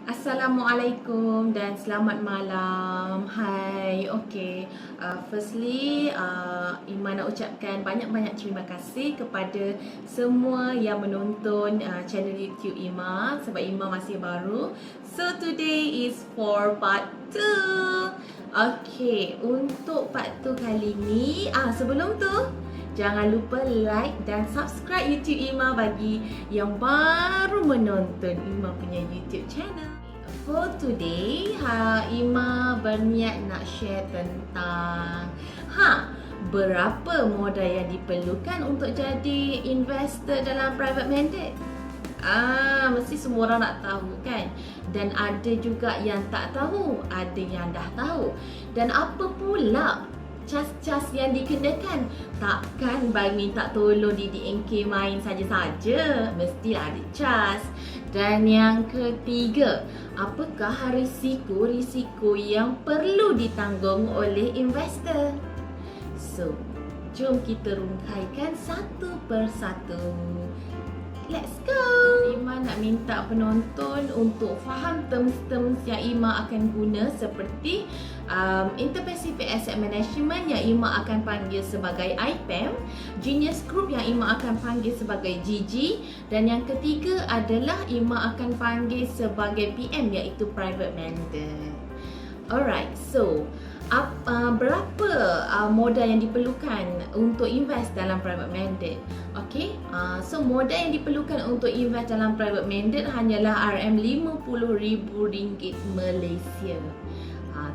Assalamualaikum dan selamat malam. Hai, firstly, Ima nak ucapkan banyak-banyak terima kasih kepada semua yang menonton channel YouTube Ima sebab Ima masih baru. So today is for part 2. Okay, untuk part 2 kali ni, sebelum tu jangan lupa like dan subscribe YouTube Ima bagi yang baru menonton Ima punya YouTube channel. For today, Ima berniat nak share tentang berapa modal yang diperlukan untuk jadi investor dalam private mandate. Mesti semua orang nak tahu kan? Dan ada juga yang tak tahu, ada yang dah tahu. Dan apa pula cas-cas yang dikenakan? Takkan bang minta tolong DDNK main saja-saja, mestilah ada cas. Dan yang ketiga, apakah risiko-risiko yang perlu ditanggung oleh investor? So, jom kita rungkaikan satu persatu. Let's go! Ima nak minta penonton untuk faham terms-terms yang Ima akan guna seperti Inter-Pacific Asset Management yang Ima akan panggil sebagai IPAM, Genius Group yang Ima akan panggil sebagai GG, dan yang ketiga adalah Ima akan panggil sebagai PM iaitu Private Mandate. Alright, so berapa modal yang diperlukan untuk invest dalam private mandate? Okay, so modal yang diperlukan untuk invest dalam private mandate hanyalah RM50,000 Malaysia.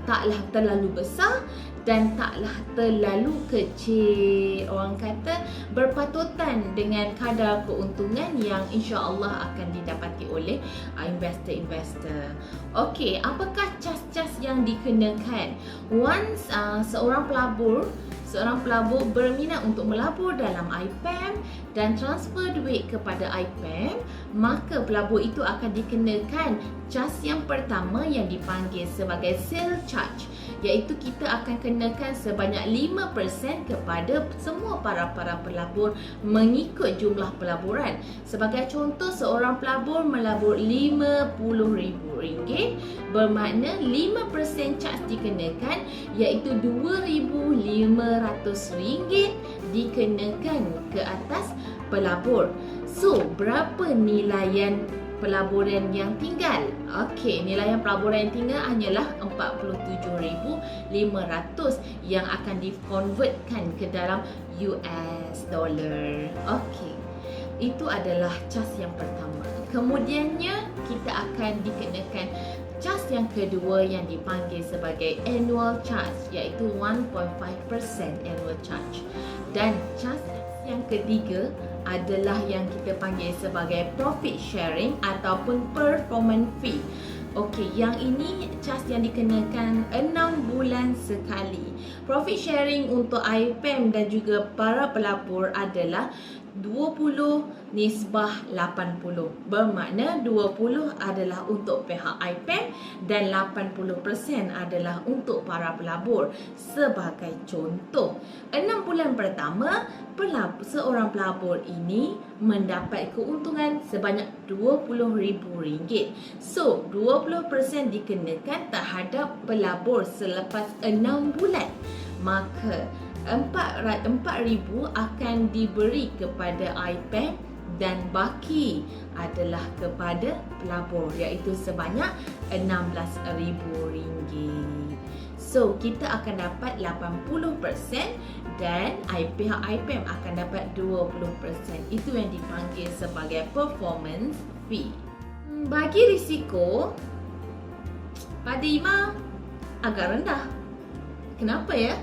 Taklah terlalu besar dan taklah terlalu kecil. Orang kata berpatutan dengan kadar keuntungan yang insya-Allah akan didapati oleh investor-investor. Okey, apakah cas-cas yang dikenakan? Once seorang pelabur berminat untuk melabur dalam IPAM dan transfer duit kepada IPAM, maka pelabur itu akan dikenakan cas yang pertama yang dipanggil sebagai sale charge, iaitu kita akan kenakan sebanyak 5% kepada semua para pelabur mengikut jumlah pelaburan. Sebagai contoh, seorang pelabur melabur RM50,000, bermakna 5% charge dikenakan iaitu RM2,500 dikenakan ke atas pelabur. So, berapa nilaian pelaburan yang tinggal? Okey, nilaian pelaburan yang tinggal hanyalah 47,500 yang akan dikonvertkan ke dalam US dollar. Okey, itu adalah cas yang pertama. Kemudiannya kita akan dikenakan cas yang kedua yang dipanggil sebagai annual charge, iaitu 1.5% annual charge. Dan cas yang ketiga adalah yang kita panggil sebagai profit sharing ataupun performance fee. Okey, yang ini cas yang dikenakan 6 bulan sekali. Profit sharing untuk IPAM dan juga para pelabur adalah 20/80. Bermakna 20 adalah untuk pihak IPAM dan 80% adalah untuk para pelabur. Sebagai contoh, 6 bulan pertama, seorang pelabur ini mendapat keuntungan sebanyak RM20,000. So, 20% dikenakan terhadap pelabur selepas 6 bulan. Maka RM4,000 akan diberi kepada IPAM dan baki adalah kepada pelabur, iaitu sebanyak RM16,000. So, kita akan dapat 80% dan pihak IPAM akan dapat 20%. Itu yang dipanggil sebagai performance fee. Bagi risiko, pada Ima agak rendah. Kenapa ya?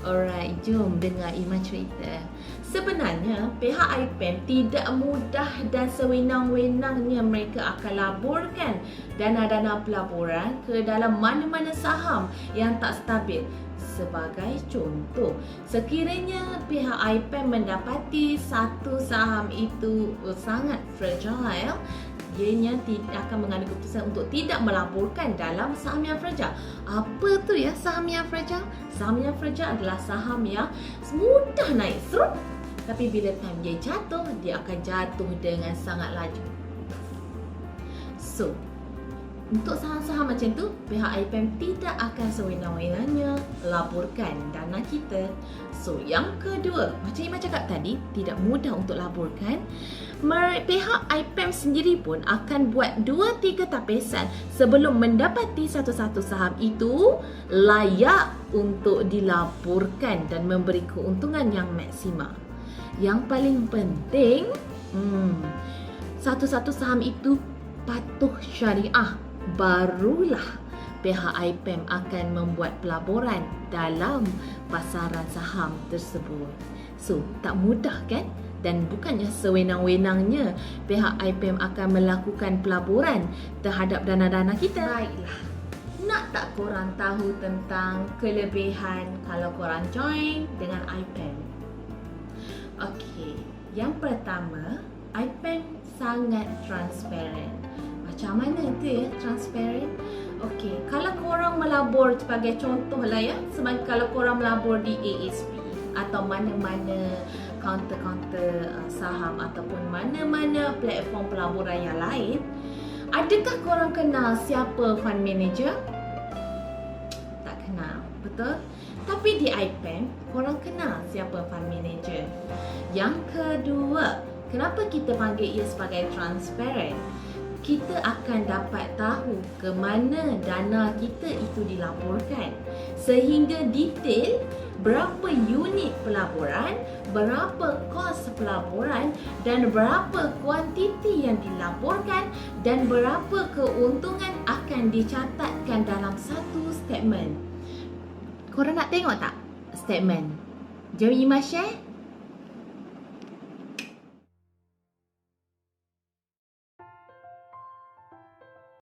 Alright, jom dengar Ima cerita. Sebenarnya, pihak IPAM tidak mudah dan sewenang-wenangnya mereka akan laburkan dana-dana pelaburan ke dalam mana-mana saham yang tak stabil. Sebagai contoh, sekiranya pihak IPAM mendapati satu saham itu sangat fragile, ianya tidak akan mengambil keputusan untuk tidak melaburkan dalam saham yang fragile. Apa tu ya saham yang fragile? Saham yang fragile adalah saham yang mudah naik serut, tapi bila time dia jatuh, dia akan jatuh dengan sangat laju. So, Untuk saham-saham macam tu, pihak IPM tidak akan sewenang-wenangnya laburkan dana kita. So, yang kedua, macam Iman cakap tadi, tidak mudah untuk laburkan. Pihak IPM sendiri pun akan buat 2-3 tapisan sebelum mendapati satu-satu saham itu layak untuk dilaburkan dan memberi keuntungan yang maksima. Yang paling penting, satu-satu saham itu patuh syariah, barulah pihak IPM akan membuat pelaburan dalam pasaran saham tersebut. So, tak mudah kan? Dan bukannya sewenang-wenangnya pihak IPM akan melakukan pelaburan terhadap dana-dana kita. Baiklah. Nak tak korang tahu tentang kelebihan kalau korang join dengan IPM? Okey, yang pertama, IPM sangat transparent. Macam mana tu ya transparent? Okey, kalau korang melabur sebagai contoh lah ya, sebagai kalau korang melabur di ASP atau mana-mana kaunter-kaunter saham ataupun mana-mana platform pelaburan yang lain, adakah korang kenal siapa fund manager? Tak kenal, betul? Tapi di IPM, korang kenal siapa fund manager. Yang kedua, kenapa kita panggil ia sebagai transparent? Kita akan dapat tahu ke mana dana kita itu dilaporkan sehingga detail berapa unit pelaburan, berapa kos pelaburan dan berapa kuantiti yang dilaporkan dan berapa keuntungan akan dicatatkan dalam satu statement. Korang nak tengok tak statement? Jom Iman share.